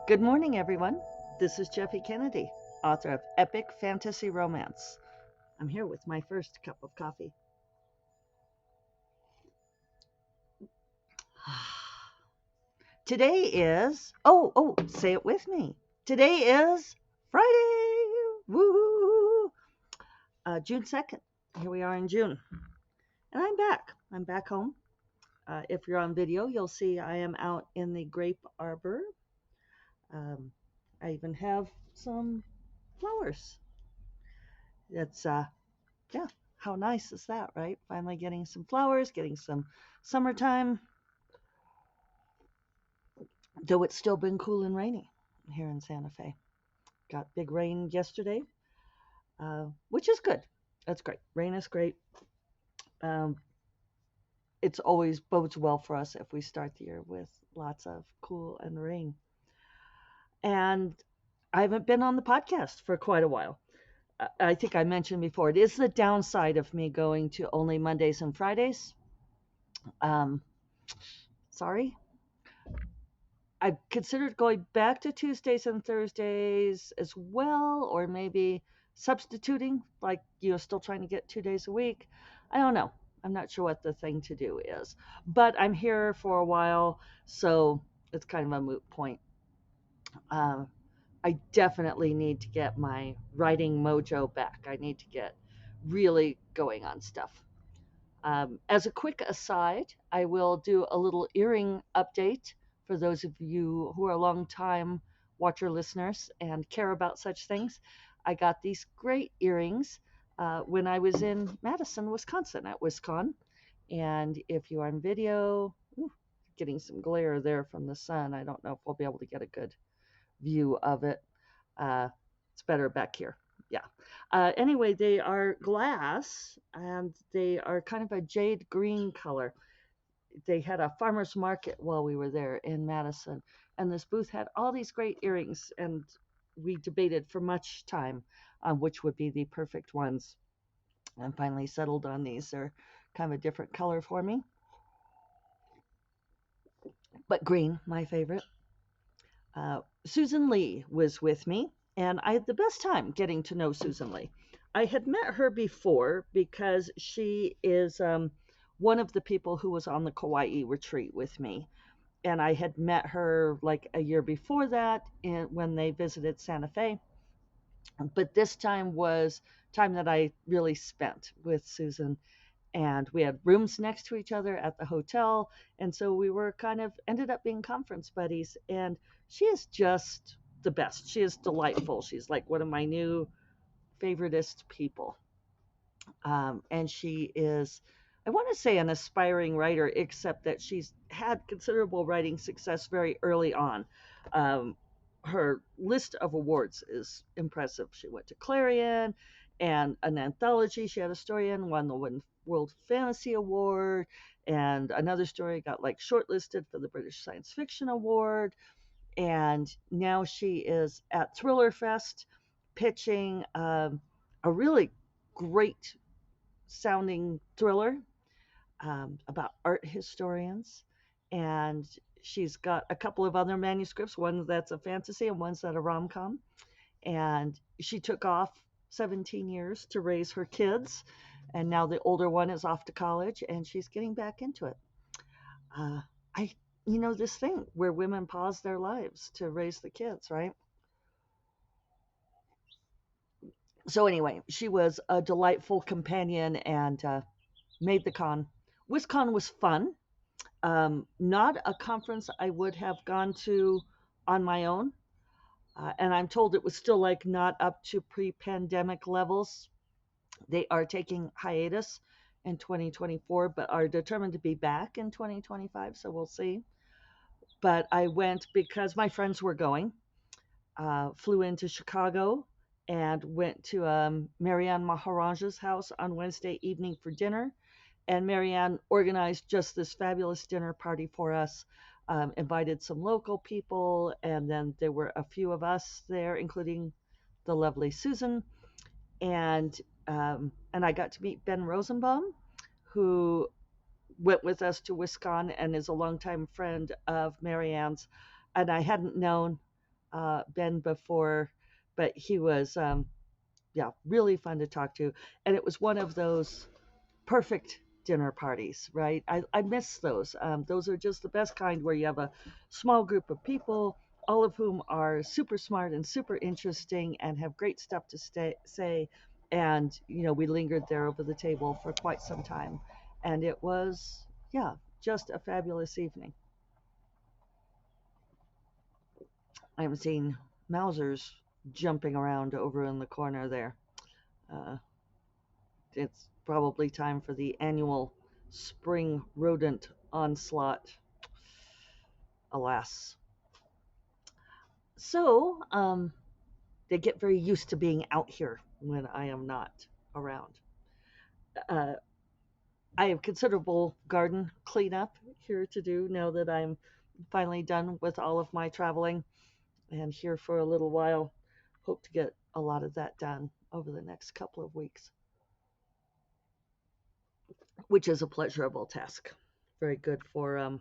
Good morning, everyone. This is Jeffy Kennedy, author of Epic Fantasy Romance. I'm here with my first cup of coffee. Today is, say it with me. Today is Friday. Woo! June 2nd. Here we are in June. And I'm back. I'm back home. If you're on video, you'll see I am out in the grape arbor. Um, I even have some flowers. It's Yeah, how nice is that, right? Finally getting some flowers, getting some summertime, though it's still been cool and rainy here in Santa Fe. Got big rain yesterday, which is good. That's great. Rain is great. Um, it's always bodes well for us if we start the year with lots of cool and rain. And I haven't been on the podcast for quite a while. I think I mentioned before, it is the downside of me going to only Mondays and Fridays. Um, Sorry, I considered going back to Tuesdays and Thursdays as well, or maybe substituting, like, still trying to get 2 days a week. I don't know. I'm not sure what the thing to do is. But I'm here for a while, so it's kind of a moot point. Uh, I definitely need to get my writing mojo back. I need to get really going on stuff. As a quick aside, I will do a little earring update for those of you who are long-time watcher listeners and care about such things. I got these great earrings when I was in Madison, Wisconsin at WisCon. And if you are on video, getting some glare there from the sun. I don't know if we'll be able to get a good view of it. Uh, it's better back here. Yeah. Anyway, they are glass and they are kind of a jade green color. They had a farmer's market while we were there in Madison, and this booth had all these great earrings, and we debated for much time on which would be the perfect ones, and finally settled on these. They're kind of a different color for me, but green, my favorite. Susan Lee was with me, and I had the best time getting to know Susan Lee. I had met her before because she is one of the people who was on the Kauai retreat with me. And I had met her like a year before that when they visited Santa Fe. But this time was time that I really spent with Susan, and we had rooms next to each other at the hotel, and so we were kind of ended up being conference buddies. And she is just the best. She is delightful. She's like one of my new favoritist people. And she is, I want to say, an aspiring writer, except that she's had considerable writing success very early on. um, Her list of awards is impressive. She went to Clarion and an anthology she had a story in, won the World Fantasy Award, and another story got like shortlisted for the British Science Fiction Award. And now she is at Thriller Fest pitching a really great sounding thriller about art historians. And she's got a couple of other manuscripts, one that's a fantasy and one's that a rom com. And she took off 17 years to raise her kids. And now the older one is off to college and she's getting back into it. Uh, I, this thing where women pause their lives to raise the kids, right? So, anyway, she was a delightful companion and made the con. WisCon was fun. Not a conference I would have gone to on my own. And I'm told it was still like not up to pre pandemic levels. They are taking hiatus in 2024, but are determined to be back in 2025. So we'll see. But I went because my friends were going, flew into Chicago and went to Marianne Maharaja's house on Wednesday evening for dinner. And Marianne organized just this fabulous dinner party for us, invited some local people, and then there were a few of us there, including the lovely Susan. And I got to meet Ben Rosenbaum, who went with us to WisCon and is a longtime friend of Marianne's. And I hadn't known. been before, but he was, yeah, really fun to talk to. And it was one of those perfect dinner parties, right? I miss those. Those are just the best kind where you have a small group of people, all of whom are super smart and super interesting and have great stuff to say. And, we lingered there over the table for quite some time. And it was, yeah, just a fabulous evening. I'm seeing Mausers jumping around over in the corner there. Uh, it's probably time for the annual spring rodent onslaught, alas. So, they get very used to being out here when I am not around. Uh, I have considerable garden cleanup here to do now that I'm finally done with all of my traveling and here for a little while. Hope to get a lot of that done over the next couple of weeks, which is a pleasurable task. Very good for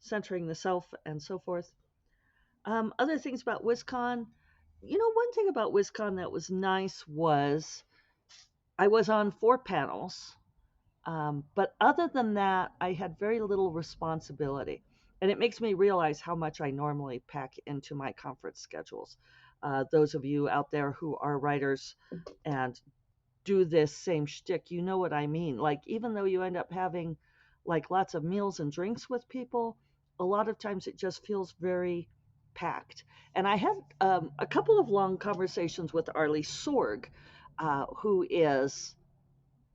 centering the self and so forth. Other things about WisCon, one thing about WisCon that was nice was I was on 4 panels, but other than that, I had very little responsibility. And it makes me realize how much I normally pack into my conference schedules. Those of you out there who are writers and do this same shtick, you know what I mean. Like, even though you end up having like lots of meals and drinks with people, a lot of times it just feels very packed. And I had a couple of long conversations with Arlie Sorg, who is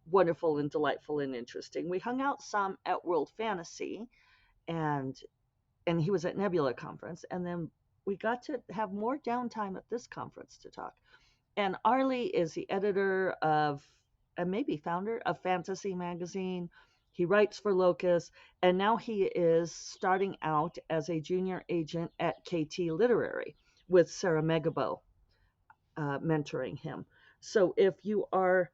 wonderful and delightful and interesting. We hung out some at World Fantasy, and he was at Nebula conference, and then we got to have more downtime at this conference to talk. And Arlie is the editor of, and maybe founder of Fantasy Magazine. He writes for Locus, and now he is starting out as a junior agent at KT Literary with Sarah Megabo mentoring him. So if you are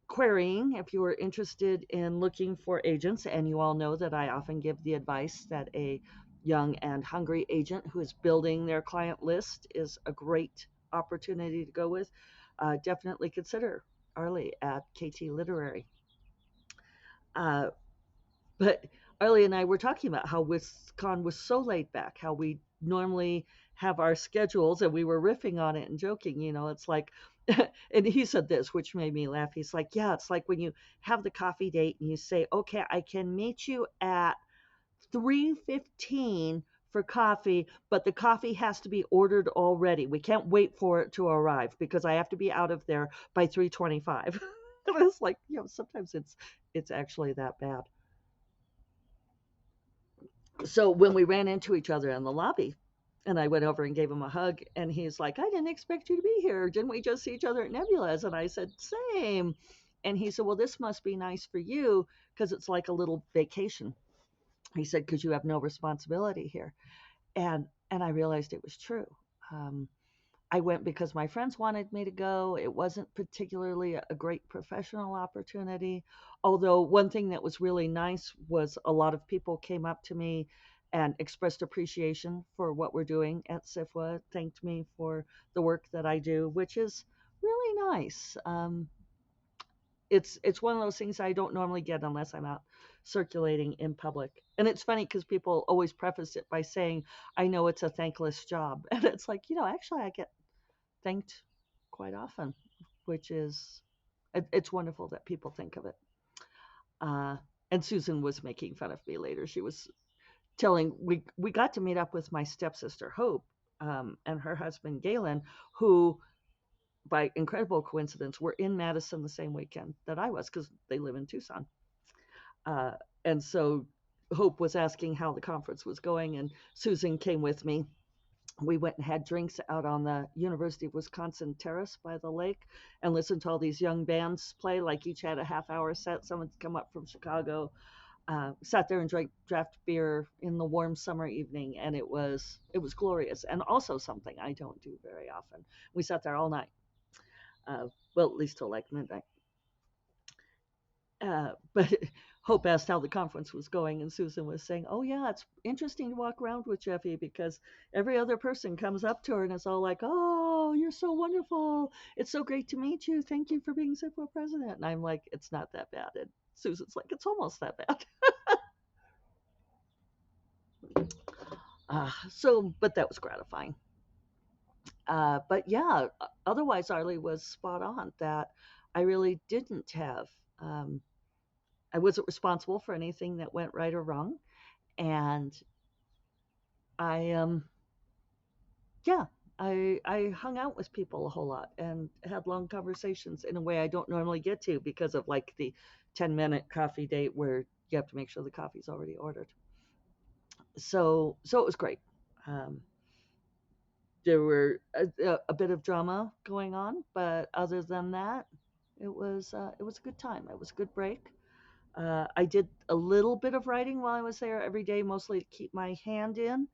querying, if you are interested in looking for agents, and you all know that I often give the advice that a young and hungry agent who is building their client list is a great opportunity to go with, definitely consider Arlie at KT Literary. Uh, but Arlie and I were talking about how WisCon was so laid back, how we normally have our schedules, and we were riffing on it and joking, it's like, and he said this, which made me laugh. He's like, yeah, it's like when you have the coffee date and you say, okay, I can meet you at 3:15 for coffee, but the coffee has to be ordered already. We can't wait for it to arrive because I have to be out of there by 3:25. And it's like, sometimes it's actually that bad. So when we ran into each other in the lobby, and I went over and gave him a hug, and he's like, I didn't expect you to be here. Didn't we just see each other at Nebula's? And I said, same. And he said, well, this must be nice for you because it's like a little vacation. He said, because you have no responsibility here. And I realized it was true. Um, I went because my friends wanted me to go. It wasn't particularly a great professional opportunity. Although one thing that was really nice was a lot of people came up to me and expressed appreciation for what we're doing at SIFWA, thanked me for the work that I do, which is really nice. It's one of those things I don't normally get unless I'm out circulating in public. And it's funny because people always preface it by saying, I know it's a thankless job. And it's like, actually, I get thanked quite often, which is it's wonderful that people think of it. Uh, and Susan was making fun of me later. She was telling we got to meet up with my stepsister Hope and her husband Galen, who by incredible coincidence were in Madison the same weekend that I was because they live in Tucson. Uh, and so Hope was asking how the conference was going, and Susan came with me. We went and had drinks out on the University of Wisconsin terrace by the lake and listened to all these young bands play, like each had a half-hour set. Someone's come up from Chicago, sat there and drank draft beer in the warm summer evening, and it was glorious, and also something I don't do very often. We sat there all night, well, at least till like midnight. But Hope asked how the conference was going, and Susan was saying, "Oh yeah, it's interesting to walk around with Jeffy because every other person comes up to her and is all like, 'Oh, you're so wonderful! It's so great to meet you. Thank you for being SIPO president.'" And I'm like, "It's not that bad." And Susan's like, "It's almost that bad." But that was gratifying. But yeah, otherwise, Arlie was spot on that I really didn't have. Um, I wasn't responsible for anything that went right or wrong, and I yeah, I hung out with people a whole lot and had long conversations in a way I don't normally get to because of like the 10-minute coffee date where you have to make sure the coffee's already ordered. So it was great. Um, there were a bit of drama going on, but other than that, it was a good time. It was a good break. I did a little bit of writing while I was there every day, mostly to keep my hand in.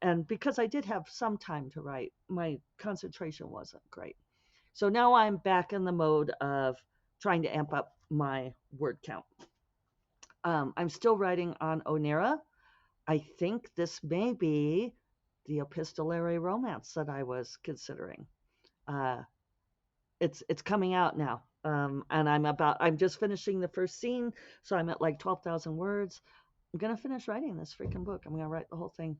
And because I did have some time to write, my concentration wasn't great. So now I'm back in the mode of trying to amp up my word count. I'm still writing on Onera. I think this may be the epistolary romance that I was considering. Uh, it's coming out now, and I'm just finishing the first scene, so I'm at like 12,000 words. I'm gonna finish writing this freaking book. I'm gonna write the whole thing.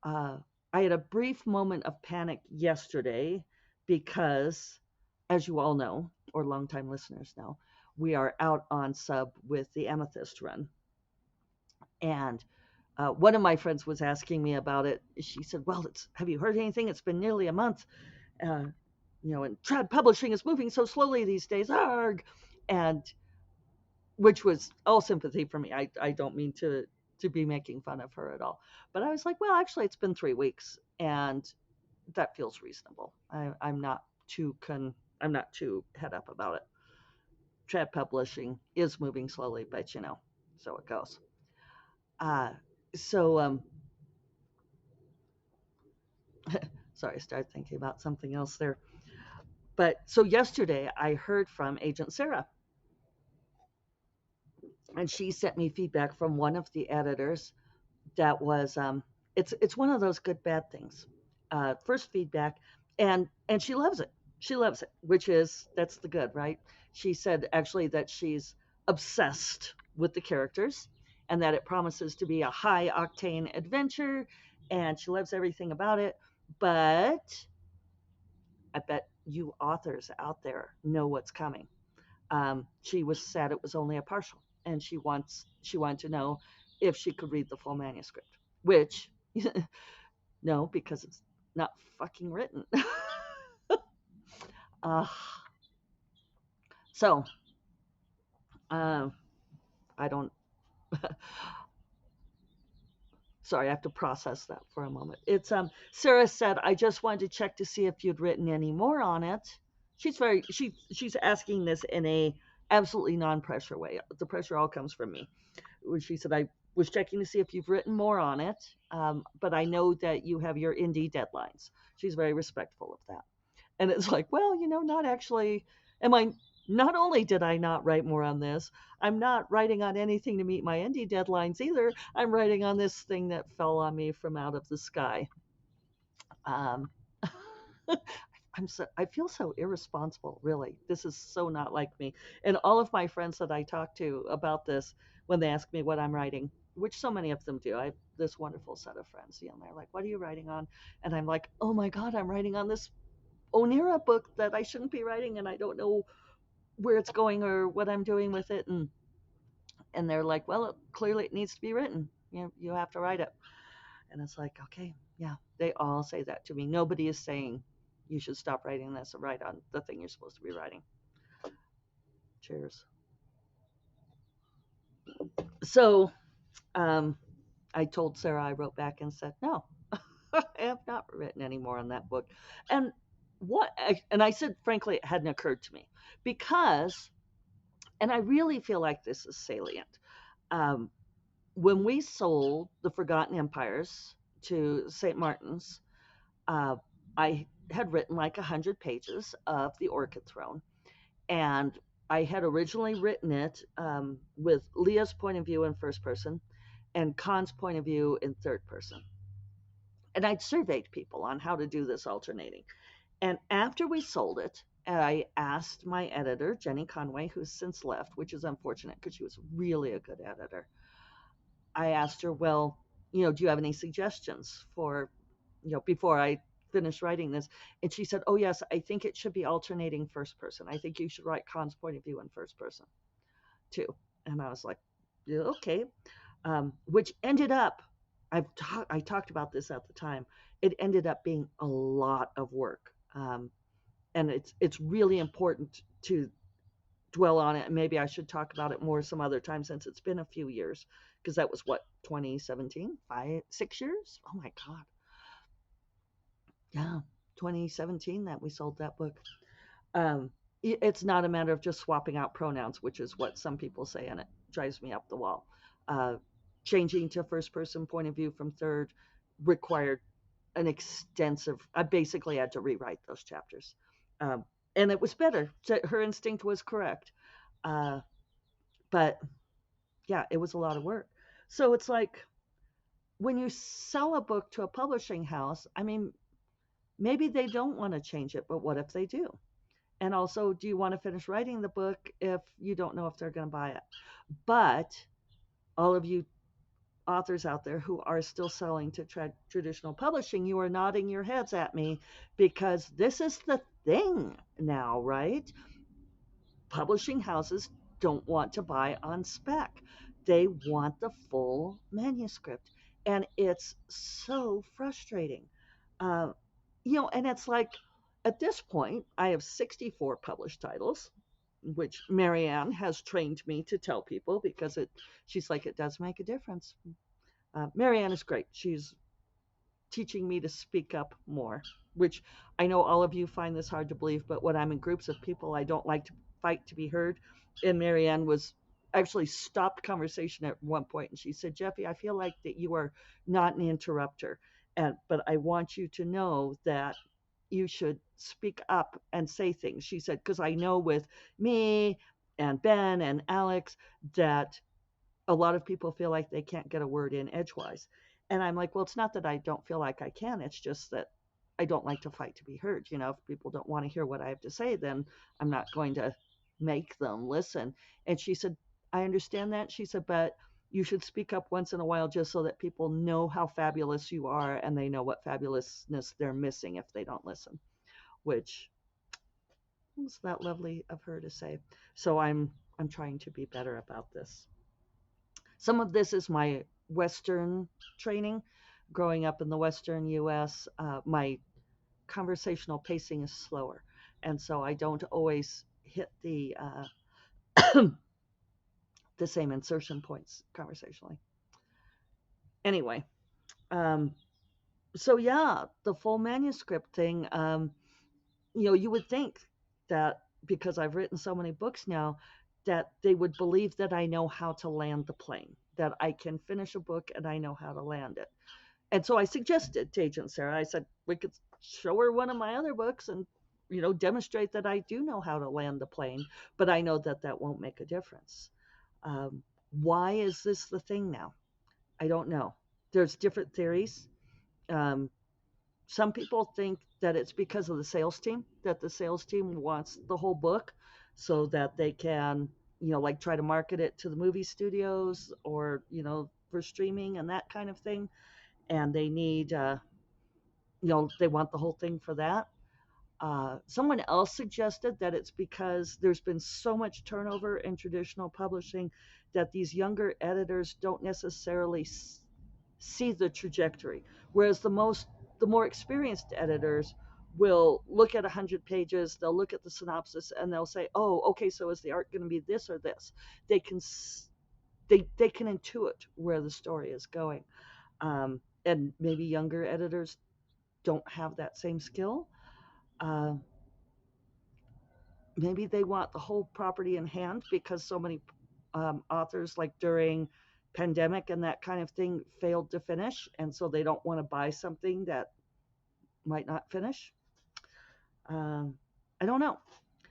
Uh, I had a brief moment of panic yesterday because, as you all know, or longtime listeners know, we are out on sub with the Amethyst run. And one of my friends was asking me about it. She said, "Well, have you heard anything? It's been nearly a month. Uh, and trad publishing is moving so slowly these days. Arg!" And which was all sympathy for me. I don't mean to be making fun of her at all. But I was like, well, actually, it's been 3 weeks, and that feels reasonable. I'm not too head up about it. Trad publishing is moving slowly, but so it goes. Uh, so sorry, I started thinking about something else there. But so yesterday I heard from Agent Sarah, and she sent me feedback from one of the editors that was it's one of those good bad things. First feedback, and she loves it. She loves it, which is that's the good, right? She said actually that she's obsessed with the characters and that it promises to be a high octane adventure, and she loves everything about it. But I bet you authors out there know what's coming. She was sad it was only a partial, and she wanted to know if she could read the full manuscript, which no, because it's not fucking written. uh, so uh, I don't. Sorry, I have to process that for a moment. It's Sarah said, I just wanted to check to see if you'd written any more on it. She's asking this in a absolutely non-pressure way. The pressure all comes from me. She said, I was checking to see if you've written more on it, but I know that you have your indie deadlines. She's very respectful of that. And it's like, well, not actually. Am I? Not only did I not write more on this, I'm not writing on anything to meet my indie deadlines either. I'm writing on this thing that fell on me from out of the sky. Um, I feel so irresponsible, really. This is so not like me. And all of my friends that I talk to about this, when they ask me what I'm writing, which so many of them do, I have this wonderful set of friends, and they're like, "What are you writing on?" And I'm like, "Oh my God, I'm writing on this Onera book that I shouldn't be writing, and I don't know where it's going or what I'm doing with it." And they're like, "Well, clearly it needs to be written. You have to write it." And it's like, okay, yeah. They all say that to me. Nobody is saying you should stop writing this and write on the thing you're supposed to be writing. Cheers. So I told Sarah, I wrote back and said, no, I have not written any more on that book. And and I said, frankly, it hadn't occurred to me because, and I really feel like this is salient. Um, when we sold the Forgotten Empires to St. Martin's, uh, I had written like 100 pages of the Orchid Throne, and I had originally written it with Leah's point of view in first person and Khan's point of view in third person. And I'd surveyed people on how to do this alternating. And after we sold it, I asked my editor, Jenny Conway, who's since left, which is unfortunate because she was really a good editor. I asked her, well, do you have any suggestions for, before I finish writing this? And she said, oh, yes, I think it should be alternating first person. I think you should write Khan's point of view in first person too. And I was like, yeah, okay. Which ended up, I talked about this at the time. It ended up being a lot of work. And it's really important to dwell on it. And maybe I should talk about it more some other time since it's been a few years, because that was what, 2017, 6 years. Oh my god, yeah, 2017 that we sold that book. um it's not a matter of just swapping out pronouns, which is what some people say, and it drives me up the wall. uh Changing to first person point of view from third required an extensive, I basically had to rewrite those chapters. um and it was better. Her instinct was correct. uh but yeah, it was a lot of work. So it's like, when you sell a book to a publishing house, I mean, maybe they don't want to change it, but what if they do? And also, do you want to finish writing the book if you don't know if they're going to buy it? But all of you authors out there who are still selling to traditional publishing, you are nodding your heads at me, because this is the thing now, right? Publishing houses don't want to buy on spec. They want the full manuscript. And it's so frustrating. Uh, and it's like, at this point, I have 64 published titles, which Marianne has trained me to tell people, because she's like, it does make a difference. Marianne is great. She's teaching me to speak up more, which I know all of you find this hard to believe, but when I'm in groups of people, I don't like to fight to be heard. And Marianne was actually stopped conversation at one point, and she said, Jeffy, I feel like that you are not an interrupter. But I want you to know that you should speak up and say things. She said, because I know with me and Ben and Alex that a lot of people feel like they can't get a word in edgewise. And I'm like, well, it's not that I don't feel like I can. It's just that I don't like to fight to be heard. If people don't want to hear what I have to say, then I'm not going to make them listen. And she said, I understand that. She said, but you should speak up once in a while just so that people know how fabulous you are and they know what fabulousness they're missing if they don't listen, which was that lovely of her to say. So I'm trying to be better about this. Some of this is my Western training. Growing up in the Western US, my conversational pacing is slower. And so I don't always hit the same insertion points conversationally. Anyway, um, so yeah, the full manuscript thing, you would think that because I've written so many books now, that they would believe that I know how to land the plane, that I can finish a book and I know how to land it. And so I suggested to Agent Sarah, I said, we could show her one of my other books and, demonstrate that I do know how to land the plane, but I know that that won't make a difference. Why is this the thing now? I don't know. There's different theories. Um, some people think that it's because of the sales team, that the sales team wants the whole book so that they can, like try to market it to the movie studios or, for streaming and that kind of thing. And they need, they want the whole thing for that. Someone else suggested that it's because there's been so much turnover in traditional publishing that these younger editors don't necessarily see the trajectory, whereas the more experienced editors will look at 100 pages, they'll look at the synopsis, and they'll say, "Oh, okay, so is the art going to be this or this?" They can they can intuit where the story is going, and maybe younger editors don't have that same skill. Uh, Maybe they want the whole property in hand because so many authors, like during pandemic and that kind of thing, failed to finish, and so they don't want to buy something that might not finish. um, I don't know.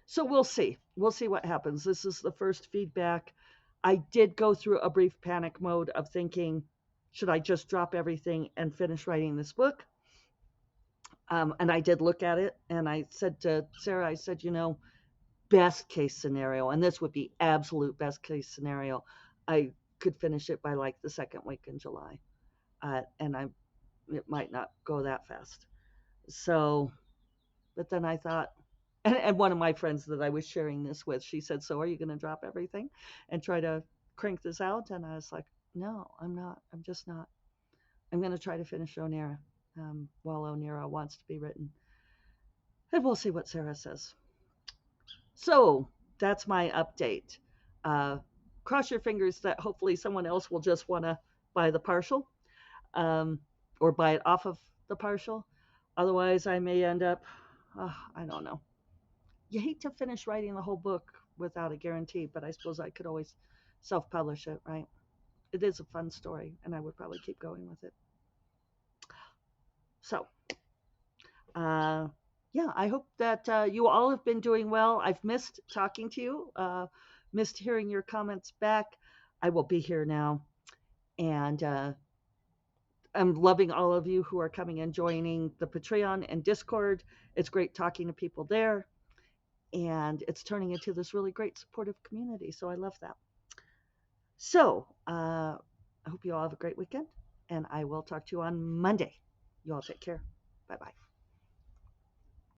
So we'll see. We'll see what happens. This is the first feedback. I did go through a brief panic mode of thinking, should I just drop everything and finish writing this book? And I did look at it, and I said to Sarah, I said, best case scenario, and this would be absolute best case scenario, I could finish it by like the second week in July, and it might not go that fast. So, but then I thought, and one of my friends that I was sharing this with, she said, "So are you going to drop everything and try to crank this out?" And I was like, "No, I'm not. I'm just not. I'm going to try to finish Onera while Onera wants to be written, and we'll see what Sarah says." So that's my update. Uh, Cross your fingers that hopefully someone else will just want to buy the partial, um, or buy it off of the partial. Otherwise, I may end up, I don't know. You hate to finish writing the whole book without a guarantee, but I suppose I could always self publish it, right? It is a fun story, and I would probably keep going with it. So, uh, yeah, I hope that you all have been doing well. I've missed talking to you, missed hearing your comments back. I will be here now, and I'm loving all of you who are coming and joining the Patreon and Discord. It's great talking to people there, and it's turning into this really great supportive community. So I love that. So I hope you all have a great weekend, and I will talk to you on Monday. You all take care. Bye bye.